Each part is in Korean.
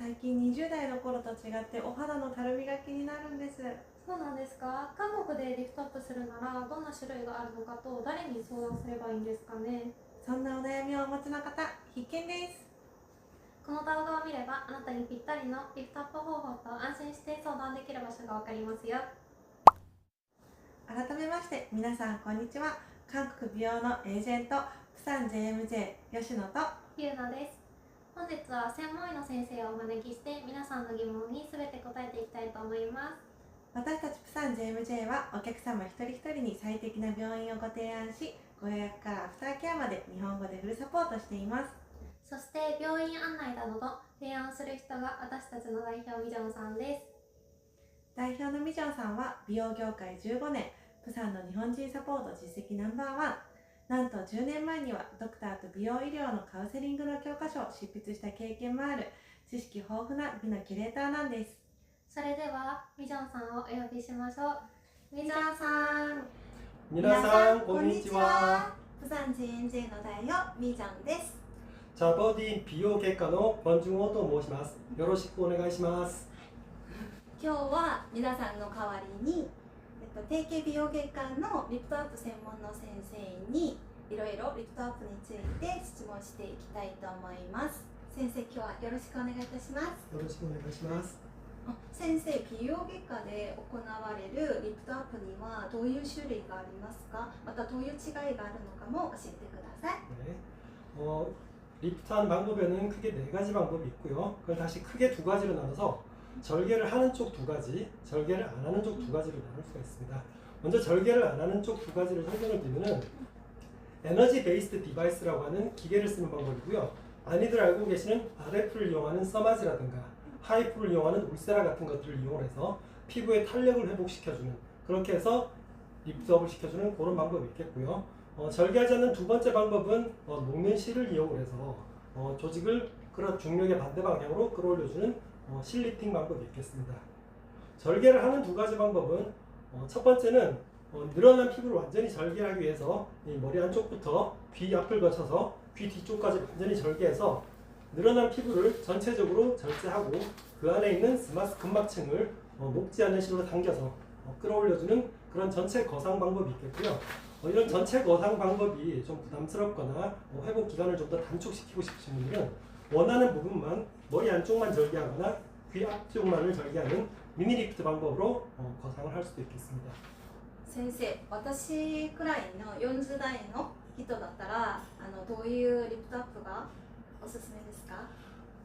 最近20代の頃と違ってお肌のたるみが気になるんです。そうなんですか。韓国でリフトアップするならどんな種類があるのかと誰に相談すればいいんですかね。そんなお悩みをお持ちの方必見です。この動画を見ればあなたにぴったりのリフトアップ方法と安心して相談できる場所がわかりますよ。改めまして皆さんこんにちは。韓国美容のエージェントプサン JMJ 吉野とゆうなです。本日は専門医の先生をお招きして皆さんの疑問に全て答えていきたいと思います。私たちプサン JMJ はお客様一人一人に最適な病院をご提案し、ご予約からアフターケアまで日本語でフルサポートしています。そして病院案内などの提案する人が私たちの代表ミジョンさんです。代表のミジョンさんは美容業界15年、プサンの日本人サポート実績No.1。なんと10年前にはドクターと美容医療のカウンセリングの教科書を執筆した経験もある知識豊富な美のキュレーターなんです。それではミジョンさんをお呼びしましょう。ミジョンさん。皆さんこんにちは。プサン JMJ の代表ミジョンです。ザボディ美容外科の권중호と申します。よろしくお願いします。今日は皆さんの代わりに、定型美容外科のリフトアップ専門の先生にいろいろリフトアップについて質問していきたいと思います。先生、今日はよろしくお願いいたします。よろしくお願いします。先生、美容外科で行われるリフトアップにはどういう種類がありますか？またどういう違いがあるのかも教えてください。네, 리프트하는 방법에는 크게 네 가지 방법이 있고요. 그걸 다시 크게 두 가지로 나눠서 절개를 하는 쪽 두 가지, 절개를 안 하는 쪽 두 가지로 나눌 수가 있습니다. 먼저 절개를 안 하는 쪽 두 가지를 설명을 드리면은 에너지 베이스드 디바이스라고 하는 기계를 쓰는 방법이고요. 많이들 알고 계시는 RF를 이용하는 써마지라든가 하이프를 이용하는 울세라 같은 것들을 이용해서 피부의 탄력을 회복시켜주는, 그렇게 해서 리프트업을 시켜주는 그런 방법이 있겠고요. 절개하지 않는 두 번째 방법은 녹는 실을 이용해서 조직을 중력의 반대 방향으로 끌어올려주는 실리프팅 방법이 있겠습니다. 절개를 하는 두 가지 방법은 첫 번째는 늘어난 피부를 완전히 절개하기 위해서 이 머리 안쪽부터 귀 앞을 거쳐서 귀 뒤쪽까지 완전히 절개해서 늘어난 피부를 전체적으로 절제하고 그 안에 있는 스마스 근막층을 녹지 않는 실로 당겨서 끌어올려주는 그런 전체 거상 방법이 있겠고요. 이런 전체 거상 방법이 좀 부담스럽거나 회복 기간을 좀 더 단축시키고 싶으신 분들은 원하는 부분만 머리 안쪽만 절개하거나 귀 앞쪽만을 절개하는 미니 리프트 방법으로 거상을 할 수도 있겠습니다. 先生、私くらいの40代の人だったらどういうリフトアップがおすすめですか？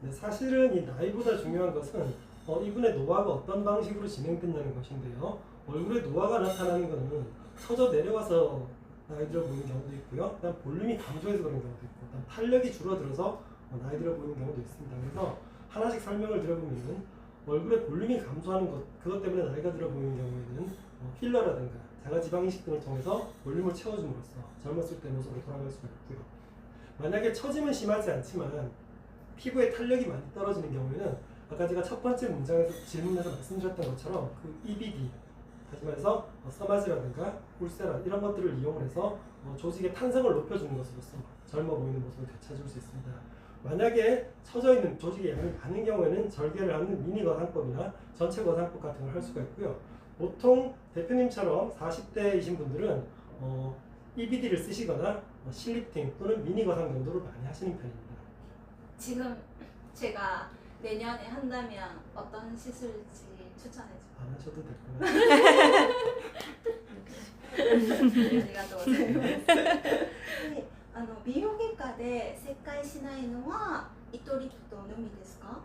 네, 사실은 이 나이보다 중요한 것은 이분의 노화가 어떤 방식으로 진행됐냐는 것인데요. 얼굴에 노화가 나타나는 것은 처져 내려와서 나이 들어 보이는 경우도 있고요. 그다음 볼륨이 감소해서 그런 경우도 있고, 그다음 탄력이 줄어들어서 나이 들어 보이는 경우도 있습니다. 그래서 하나씩 설명을 드려보면 얼굴에 볼륨이 감소하는 것, 그것 때문에 나이가 들어 보이는 경우에는 필러라든가 자가지방 이식 등을 통해서 볼륨을 채워줌으로써 젊었을 때 모습으로 돌아갈 수가 있고요. 만약에 처짐은 심하지 않지만 피부의 탄력이 많이 떨어지는 경우에는 아까 제가 첫 번째 문장에서 질문에서 말씀드렸던 것처럼 그 EBD, 다시 말해서 써마지라든가 울세라 이런 것들을 이용해서 조직의 탄성을 높여주는 것으로서 젊어 보이는 모습을 되찾을 수 있습니다. 만약에 처져 있는 조직의 양이 많은 경우에는 절개를 하는 미니 거상법이나 전체 거상법 같은 걸 할 수가 있고요. 보통 대표님처럼 40대이신 분들은 EBD를 쓰시거나 실리프팅 또는 미니 거상 정도를 많이 하시는 편입니다. 지금 제가 내년에 한다면 어떤 시술지 추천해 주세요. 안 하셔도 될 거예요. ありがとうございます。で、美容外科で切開しないのは糸リフトのみですか？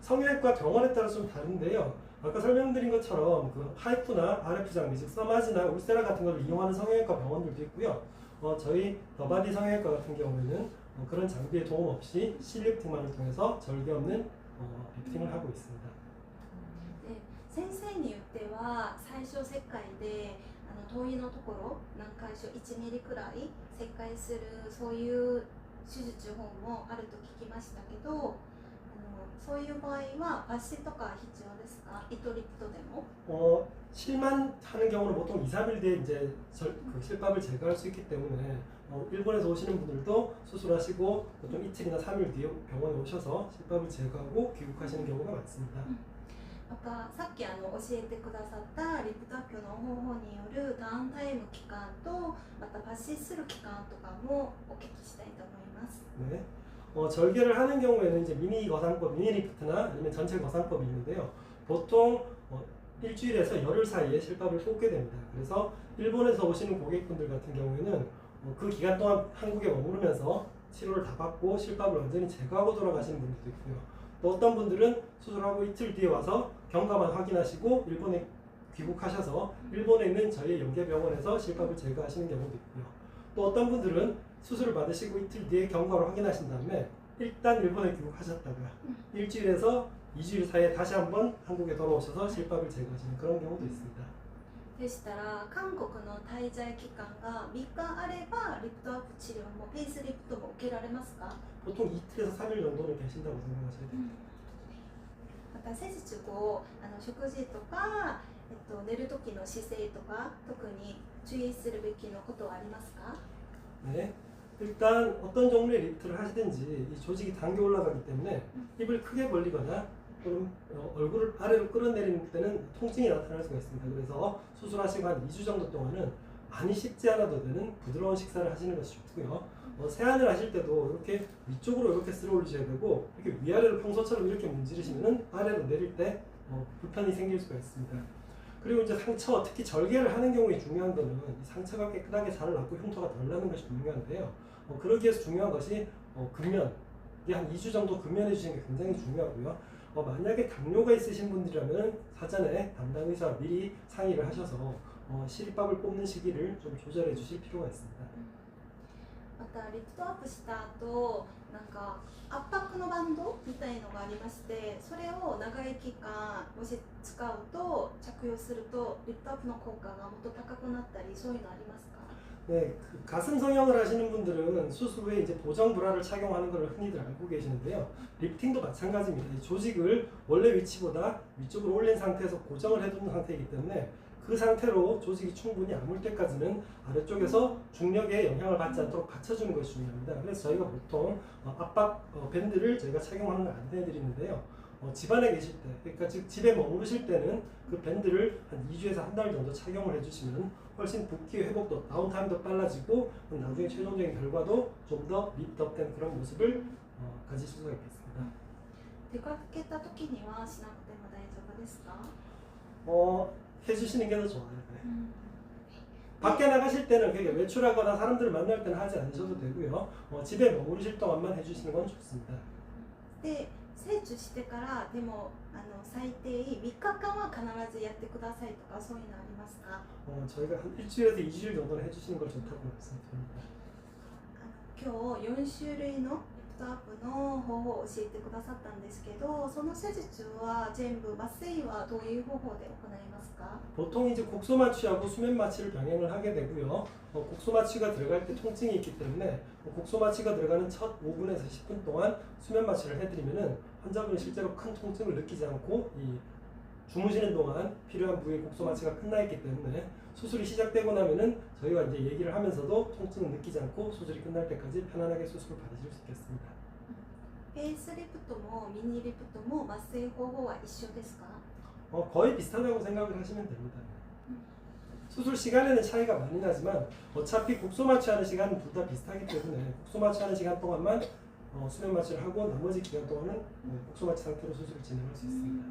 성형외과 병원에 따라 좀 다른데요. 아까 설명드린 것처럼 그 하이프나 RF 장비, 즉 써마지나 울세라 같은 걸 이용하는 성형외과 병원들도 있고요. 저희 더바디 성형외과 같은 경우에는 그런 장비의 도움 없이 실리프팅만을 통해서 절개 없는 리프팅을 하고 있습니다. で、先生によっては最初切開で遠いのところ何箇所1ミリくらい切開するそういう手術法もあると聞きましたけど、そういう場合は抜歯とか必要ですか？糸リフトでも。 실만 하는 경우는 보통 2, 3일 뒤에 이제 그 실밥을 제거할 수 있기 때문에 일본에서 오시는 분들도 수술하시고 보통 이틀이나 3일 뒤에 병원에 오셔서 실밥을 제거하고 귀국하시는 경우가 많습니다. またさっき教えてくださったリップトアップの方法によるダウンタイム期間とまた抜歯する期間とかもお聞きしたいと思います。 네. 절개를 하는 경우에는 이제 미니 거상법, 미니 리프트나 아니면 전체 거상법이 있는데요. 보통 일주일에서 열흘 사이에 실밥을 뽑게 됩니다. 그래서 일본에서 오시는 고객분들 같은 경우에는 그 기간 동안 한국에 머무르면서 치료를 다 받고 실밥을 완전히 제거하고 돌아가시는 분들도 있고요. 또 어떤 분들은 수술하고 이틀 뒤에 와서 경과만 확인하시고 일본에 귀국하셔서 일본에 있는 저희 연계병원에서 실밥을 제거하시는 경우도 있고요. 또 어떤 분들은 수술을 받으시고 이틀 뒤에 경과를 확인하신 다음에 일단 일본에 귀국하셨다가 일주일에서 2주일 사이에 다시 한번 한국에 돌아오셔서 실밥을 제거하시는 그런 경우도 있습니다. でしたら韓国の滞在期間が3日あればリップトアップ治療もフェイスリフトも受けられますか？ 보통 이틀에서 3일 정도는 계신다고 생각하셔야 됩니다. また施術後食事とか、寝る時の姿勢とか特に注意するべきのことはありますか？ 네. 일단 어떤 종류의 리프트를 하시든지 이 조직이 당겨 올라가기 때문에 입을 크게 벌리거나 또는 얼굴을 아래로 끌어내리는 때는 통증이 나타날 수가 있습니다. 그래서 수술하시고 한 2주 정도 동안은 많이 씹지 않아도 되는 부드러운 식사를 하시는 것이 좋고요. 세안을 하실 때도 이렇게 위쪽으로 이렇게 쓸어 올리셔야 되고 이렇게 위아래로 평소처럼 이렇게 문지르시면 아래로 내릴 때 불편이 생길 수가 있습니다. 그리고 이제 상처, 특히 절개를 하는 경우에 중요한 거는 이 상처가 깨끗하게 잘 낫고 흉터가 덜 나는 것이 중요한데요. 그러기 위해서 중요한 것이 근면, 한 2주 정도 근면해 주시는 게 굉장히 중요하고요. 만약에 당뇨가 있으신 분들이라면 사전에 담당 의사와 미리 상의를 하셔서 실밥을 뽑는 시기를 좀 조절해 주실 필요가 있습니다. またリフトアップした後なんか圧迫のバンドみたいのがありまして、それを長い期間もし使うと着用するとリフトアップの効果がもっと高くなったりそういうのありますか？ 네, 가슴 성형을 하시는 분들은 수술 후에 이제 보정 브라를 착용하는 걸 흔히들 알고 계시는데요. 리프팅도 마찬가지입니다. 이 조직을 원래 위치보다 위쪽으로 올린 상태에서 고정을 해두는 상태이기 때문에 그 상태로 조직이 충분히 아물 때까지는 아래쪽에서 중력에 영향을 받지 않도록 받쳐주는 것이 중요합니다. 그래서 저희가 보통 압박 밴드를 저희가 착용하는 걸 안내해드리는데요. 집안에 계실 때, 그러니까 즉 집에 머무르실 때는 그 밴드를 한 2주에서 한 달 정도 착용을 해주시면 훨씬 붓기 회복도, 다운타임도 빨라지고 나중에 최종적인 결과도 좀 더 리프트업된 그런 모습을 가질 수가 있겠습니다. 出かけた時にはしなくても大丈夫ですか？ 해주시는 게 더 좋아요. 네. 밖에 나가실 때는 그게 외출하거나 사람들을 만날 때는 하지 않으셔도 되고요. 집에 머무르실 동안만 해주시는 건 좋습니다. で接種してからでも最低3日間は必ずやってくださいとかそういうのありますか？ 저희가 한 일주일에서 2주일 정도는 해주시는 걸 좋다고 말씀드립니다. 今日4種類のリフトアップの方法を教えてくださったんですけど、その施術は全部麻酔はどういう方法で行いますか？ 보통 이제 곡소 마취하고 수면 마취를 병행을 하게 되고요. 곡소 마취가 들어갈 때 통증이 있기 때문에 곡소 마취가 들어가는 첫 5분에서 10분 동안 수면 마취를 해드리면은 환자분이 실제로 큰 통증을 느끼지 않고 이 주무시는 동안 필요한 부위의 곡소 마취가 끝나 있기 때문에 수술이 시작되고 나면은 저희와 이제 얘기를 하면서도 통증을 느끼지 않고 수술이 끝날 때까지 편안하게 수술을 받으실 수 있겠습니다. フェイスリフトもミニリフトも麻酔方法は一緒ですか？ 거의 비슷하다고 생각을 하시면 됩니다. 수술 시간에는 차이가 많이 나지만 어차피 곡소 마취하는 시간은 둘 다 비슷하기 때문에 곡소 마취하는 시간 동안만 수면 마취를 하고 나머지 기간 동안은 곡소 마취 상태로 수술을 진행할 수 있습니다.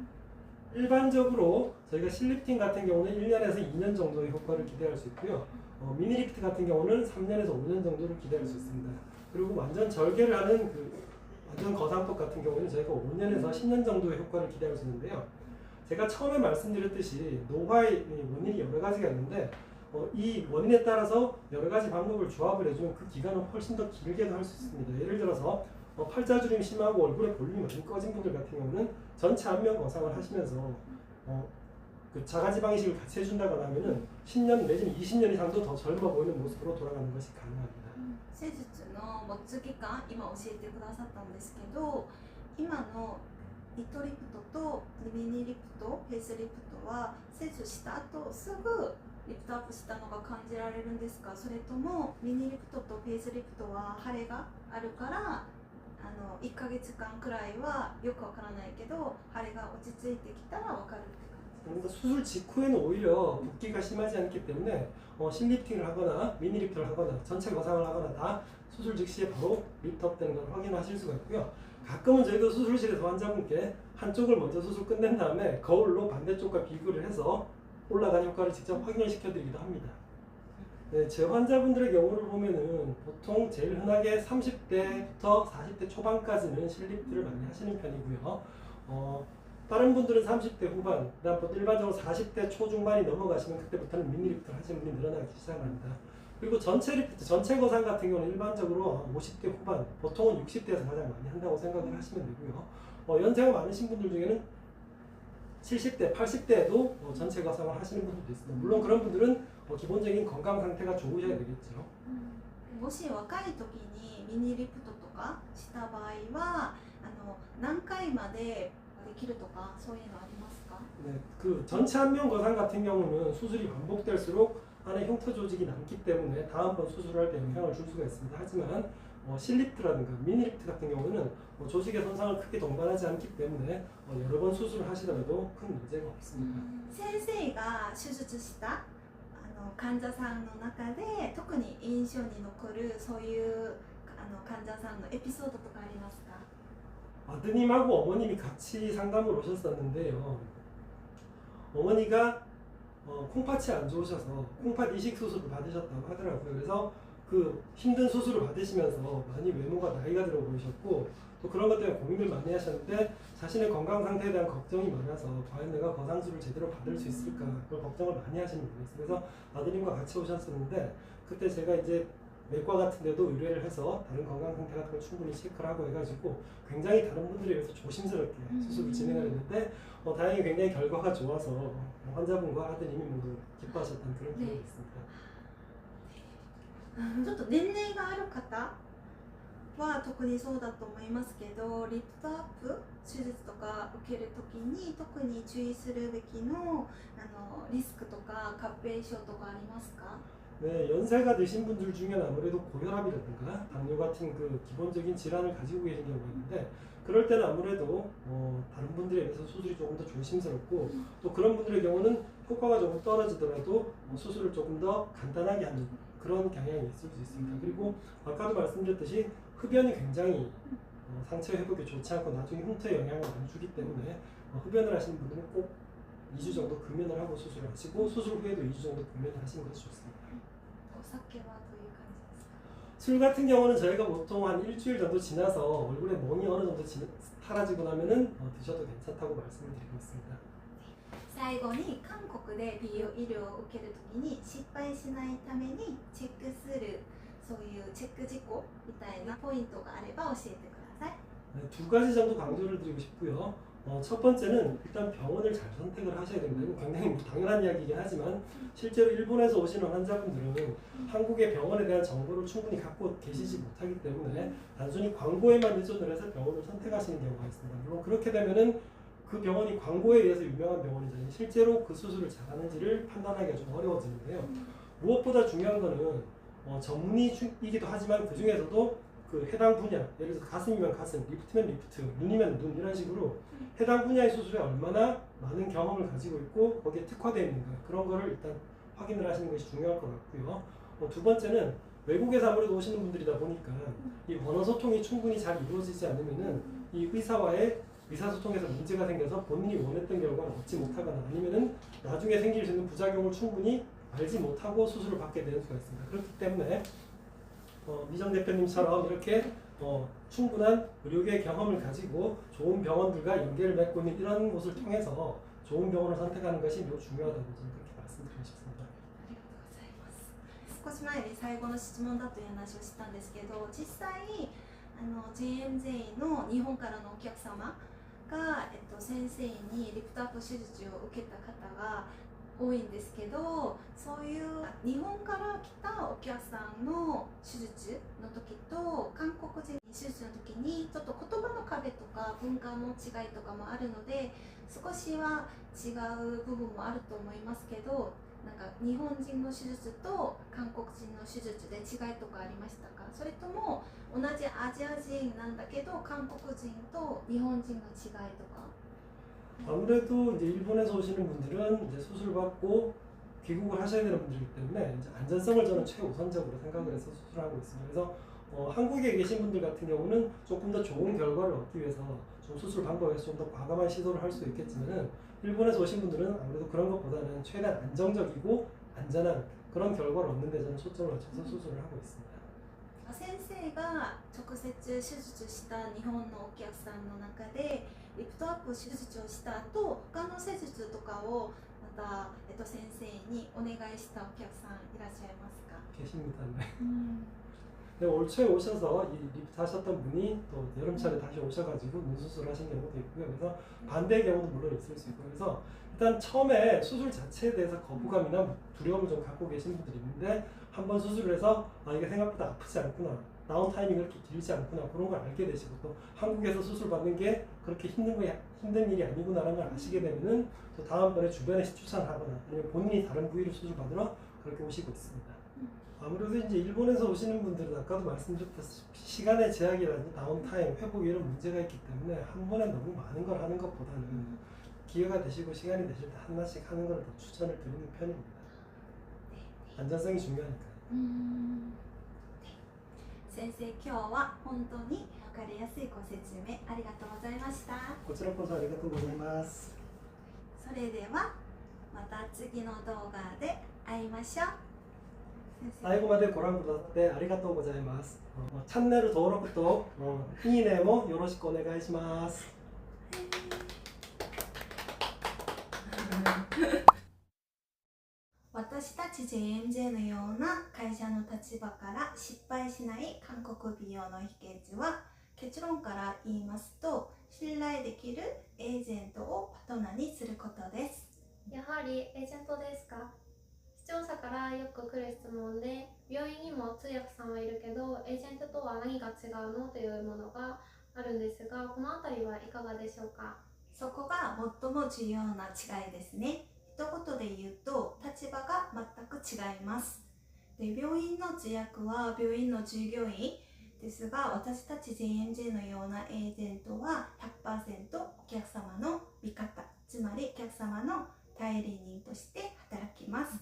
일반적으로 저희가 실리프팅 같은 경우는 1년에서 2년 정도의 효과를 기대할 수 있고요. 미니리프트 같은 경우는 3년에서 5년 정도를 기대할 수 있습니다. 그리고 완전 절개를 하는 완전 거상법 같은 경우는 저희가 5년에서 10년 정도의 효과를 기대할 수 있는데요. 제가 처음에 말씀드렸듯이 노화의 원인이 여러 가지가 있는데 이 원인에 따라서 여러 가지 방법을 조합을 해주면 그 기간은 훨씬 더 길게도 할 수 있습니다. 예를 들어서 팔자주름이 심하고 얼굴에 볼륨이 많이 꺼진 분들 같은 경우는 전체 안면 거상을 하시면서 그 자가지방 이식을 같이 해준다거나 하면은 10년 내지는 20년 이상도 더 젊어 보이는 모습으로 돌아가는 것이 가능합니다. 施術の持つ期間今教えてくださったんですけど、今のリットリプトとミニリプト、フェイスリプトは施術した後すぐリフトアップしたのが感じられるんですか？それともミニリプトとフェイスリプトは腫れがあるから1ヶ月間くらいはよくわからないけど腫れが落ち着いてきたらわかるって感じ。 그러니까 수술 직후에는 오히려 붓기가 심하지 않기 때문에 실리프팅을 하거나 미니 리프트를 하거나 전체 거상을 하거나 다 수술 즉시에 바로 리프트업 되는 걸 확인하실 수가 있고요. 가끔은 저희도 수술실에서 환자분께 한쪽을 먼저 수술 끝낸 다음에 거울로 반대쪽과 비교를 해서 올라간 효과를 직접 확인을 시켜드리기도 합니다. 네, 제 환자분들의 경우를 보면은 보통 제일 흔하게 30대부터 40대 초반까지는 실리프트를 많이 하시는 편이고요. 다른 분들은 30대 후반, 그다음 일반적으로 40대 초중반이 넘어가시면 그때부터는 미니 리프트를 하시는 분이 늘어나기 시작합니다. 그리고 전체 리프트, 전체 거상 같은 경우는 일반적으로 50대 후반, 보통은 60대에서 가장 많이 한다고 생각을 하시면 되고요. 연세가 많으신 분들 중에는 70대, 80대에도 전체 거상을 하시는 분들도 있습니다. 물론 그런 분들은 기본적인 건강 상태가 좋으셔야 되겠죠. もし若い時にミニリプトとかした場合は何回までできるとかそういうのありますか？ 네, 그 전체 안면 거상 같은 경우는 수술이 반복될수록 안에 흉터 조직이 남기 때문에 다음번 수술할 때 영향을 줄 수가 있습니다. 하지만 실리프트라든가 미니리프트 같은 경우는 조직의 손상을 크게 동반하지 않기 때문에 여러 번 수술을 하시더라도 큰 문제가 없습니다. 先生が手術した患者さんの中で特に印象に残るそういう患者さんのエピソードとかありますか？ 아드님하고 어머님이 같이 상담을 오셨었는데요. 어머니가 콩팥이 안 좋으셔서 콩팥 이식 수술을 받으셨다고 하더라고요. 그래서 그 힘든 수술을 받으시면서 많이 외모가 나이가 들어 보이셨고 또 그런 것 때문에 고민을 많이 하셨는데 자신의 건강 상태에 대한 걱정이 많아서 과연 내가 거상술을 제대로 받을 수 있을까 그걸 걱정을 많이 하시는 분이었어요. 그래서 아드님과 같이 오셨었는데 그때 제가 이제 외과 같은 데도 의뢰를 해서 다른 건강 상태 같은 걸 충분히 체크를 하고 해가지고 굉장히 다른 분들에 비해서 조심스럽게 수술을 진행을 했는데 다행히 굉장히 결과가 좋아서 환자분과 아드님이 모두 기뻐하셨던 그런 기억이 네. 있습니다. ちょっと年齢がある方は特にそうだと思いますけどリフトアップ手術とか受けるときに特に注意するべきのリスクとか合併症とかありますか？ 네, 연세가 드신 분들 중에는 아무래도 고혈압이라든가 당뇨 같은 그 기본적인 질환을 가지고 계신 경우가 있는데 그럴 때는 아무래도 다른 분들에 비해서 수술이 조금 더 조심스럽고 또 그런 분들의 경우는 효과가 조금 떨어지더라도 수술을 조금 더 간단하게 하는 그런 경향이 있을 수 있습니다. 그리고 아까도 말씀드렸듯이 흡연이 굉장히 상처 회복에 좋지 않고 나중에 흉터에 영향을 많이 주기 때문에 흡연을 하시는 분들은 꼭 2주 정도 금연을 하고 수술을 하시고 수술 후에도 2주 정도 금연을 하시는 것이 좋습니다. お酒はどういう感じですか？ 술 같은 경우는 저희가 보통 한 일주일 정도 지나서 얼굴에 멍이 어느 정도 사라지고 나면은 드셔도 괜찮다고 말씀을 드리고 있습니다. 最後に韓国で美容医療を受けるときに失敗しないためにチェックするそういうチェック事項みたいなポイントがあれば教えてください。 네, 두 가지 정도 강조를 드리고 싶고요. 첫 번째는 일단 병원을 잘 선택을 하셔야 됩니다. 이거 굉장히 당연한 이야기이긴 하지만 실제로 일본에서 오시는 환자분들은 한국의 병원에 대한 정보를 충분히 갖고 계시지 못하기 때문에 단순히 광고에만 의존을 해서 병원을 선택하시는 경우가 있습니다. 물론 그렇게 되면은 그 병원이 광고에 의해서 유명한 병원이잖아요. 실제로 그 수술을 잘하는지를 판단하기가 좀 어려워지는데요. 무엇보다 중요한 거는 전문의이기도 하지만 그 중에서도 그 해당 분야, 예를 들어서 가슴이면 가슴, 리프트면 리프트, 눈이면 눈 이런 식으로 해당 분야의 수술에 얼마나 많은 경험을 가지고 있고 거기에 특화되어 있는가 그런 거를 일단 확인을 하시는 것이 중요할 것 같고요. 두 번째는 외국에서 아무래도 오시는 분들이다 보니까 이 언어 소통이 충분히 잘 이루어지지 않으면은 이 의사와의 의사소통에서 문제가 생겨서 본인이 원했던 결과를 얻지 못하거나 아니면은 나중에 생길 수 있는 부작용을 충분히 알지 못하고 수술을 받게 되는 수가 있습니다. 그렇기 때문에 미정 대표님처럼 이렇게 충분한 의료계 경험을 가지고 좋은 병원들과 연계를 맺고 있는 이런 곳을 통해서 좋은 병원을 선택하는 것이 매우 중요하다고 저는 그렇게 말씀드리고 싶습니다. ありがとうございます。少し前に最後の質問だという話をしたんですけど実際JMJ の日本からのお客様が、先生にリフトアップ手術を受けた方が多いんですけど、そういう日本から来たお客さんの手術の時と韓国人手術の時にちょっと言葉の壁とか文化の違いとかもあるので、少しは違う部分もあると思いますけど、なんか日本人の手術と韓国人の手術で違いとかありましたか？それとも同じアジア人なんだけど韓国人と日本人の違いとか。 아무래도 이제 일본에서 오시는 분들은 이제 수술 받고 귀국을 하셔야 되는 분들이기 때문에 이제 안전성을 저는 최우선적으로 생각을 해서 수술하고 있습니다. 그래서 한국에 계신 분들 같은 경우는 조금 더 좋은 결과를 얻기 위해서 좀 수술 방법에서 좀 더 과감한 시도를 할 수 있겠지만은 일본에서 오신 분들은 아무래도 그런 것보다는 최대한 안정적이고 안전한 그런 결과를 얻는 데 저는 초점을 맞춰서 수술을 하고 있습니다. 先生が直接手術した日本のお客さんの中でリフトアップ手術をした後、他の施術とかをまた、先生にお願いしたお客さんいらっしゃいますか？ 계십니다. 네. 네, 올 초에 오셔서 이 리프트 하셨던 분이 또 여름철에 다시 오셔가지고 눈 수술을 하신 경우도 있고요. 그래서 반대의 경우도 물론 있을 수 있고, 그래서 일단 처음에 수술 자체에 대해서 거부감이나 두려움을 좀 갖고 계신 분들이 있는데 한번 수술을 해서 이게 생각보다 아프지 않구나, 나온 타이밍이 그렇게 길지 않구나, 그런 걸 알게 되시고, 또 한국에서 수술 받는 게 그렇게 힘든 일이 아니구나라는 걸 아시게 되면은 또 다음번에 주변에 추천을 하거나 아니면 본인이 다른 부위를 수술 받으러 그렇게 오시고 있습니다. 아무래도 이제 일본에서 오시는 분들은 아까도 말씀드렸다시피 시간의 제약이라든지 다운타임, 회복 이런 문제가 있기 때문에 한 번에 너무 많은 걸 하는 것보다는 기회가 되시고 시간이 되실 때 하나씩 하는 걸 더 추천을 드리는 편입니다. 안전성이 중요하니까요. 先生、今日は本当に分かりやすいご説明ありがとうございました。 고치라코사 아리가또 고자이마스. それではまた次の動画で会いましょう。先生、 사이고마데 고란부다테 아리가또 고자이마스. 찬네루 도로쿠토 이네모 요로시코 오네가이시마스. 私たち JMJ のような会社の立場から失敗しない韓国美容の秘訣は、結論から言いますと、信頼できるエージェントをパートナーにすることです。やはりエージェントですか？視聴者からよく来る質問で、病院にも通訳さんはいるけどエージェントとは何が違うのというものがあるんですが、このあたりはいかがでしょうか？そこが最も重要な違いですね。一言で言うと、立場が全く違います。で、病院の通訳は病院の従業員ですが、私たち JMJ のようなエージェントは 100% お客様の味方、つまりお客様の代理人として働きます。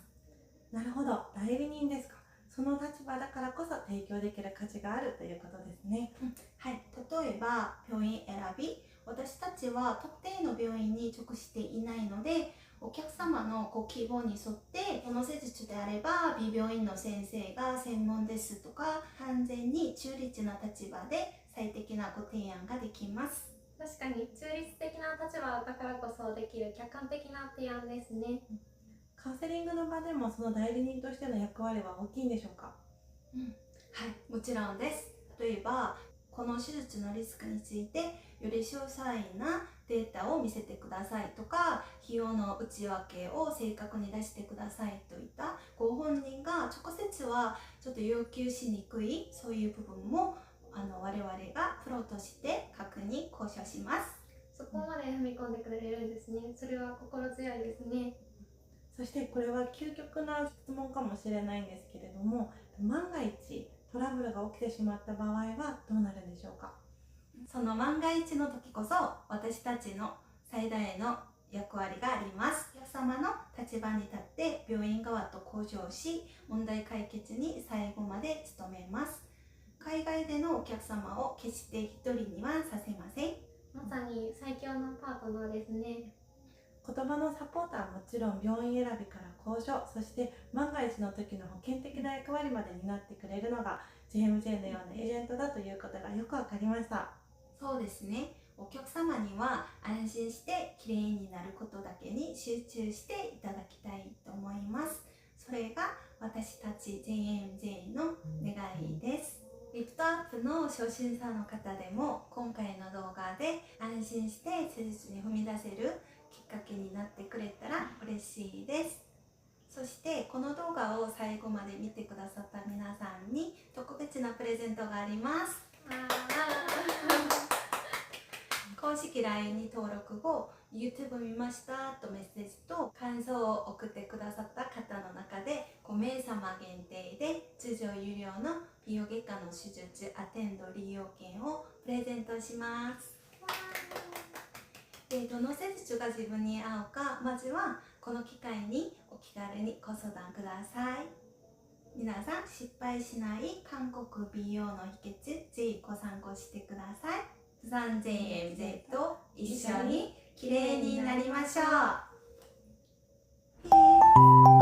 なるほど、代理人ですか。その立場だからこそ提供できる価値があるということですね。はい、例えば病院選び、私たちは特定の病院に属していないので、お客様のご希望に沿ってこの施術であれば美病院の先生が専門ですとか、完全に中立な立場で最適なご提案ができます。確かに中立的な立場だからこそできる客観的な提案ですね。カウンセリングの場でもその代理人としての役割は大きいんでしょうか？はい、もちろんです。例えばこの手術のリスクについてより詳細なデータを見せてくださいとか、費用の内訳を正確に出してくださいといったご本人が直接はちょっと要求しにくい、そういう部分も我々がプロとして確認交渉します。そこまで踏み込んでくれるんですね。それは心強いですね。そしてこれは究極な質問かもしれないんですけれども、万が一トラブルが起きてしまった場合はどうなるんでしょうか？その万が一の時こそ私たちの最大の役割があります。お客様の立場に立って病院側と交渉し、問題解決に最後まで努めます。海外でのお客様を決して一人にはさせません。まさに最強のパートナーですね。言葉のサポートはもちろん病院選びから交渉、そして万が一の時の保険的な役割まで担ってくれるのが JMJ のようなエージェントだということがよくわかりました。そうですね。お客様には安心してきれいになることだけに集中していただきたいと思います。それが私たち JMJ の願いです。リフトアップの初心者の方でも今回の動画で安心して施術に踏み出せるきっかけになってくれたら嬉しいです。そしてこの動画を最後まで見てくださった皆さんに特別なプレゼントがあります。公式 LINE に登録後 YouTube 見ましたとメッセージと感想を送ってくださった方の中で5名様限定で通常有料の美容外科の手術アテンド利用券をプレゼントします。どの施術が自分に合うか、まずはこの機会にお気軽にご相談ください。皆さん失敗しない韓国美容の秘訣、ぜひご参考してください。3000MZ と一緒に綺麗になりましょう。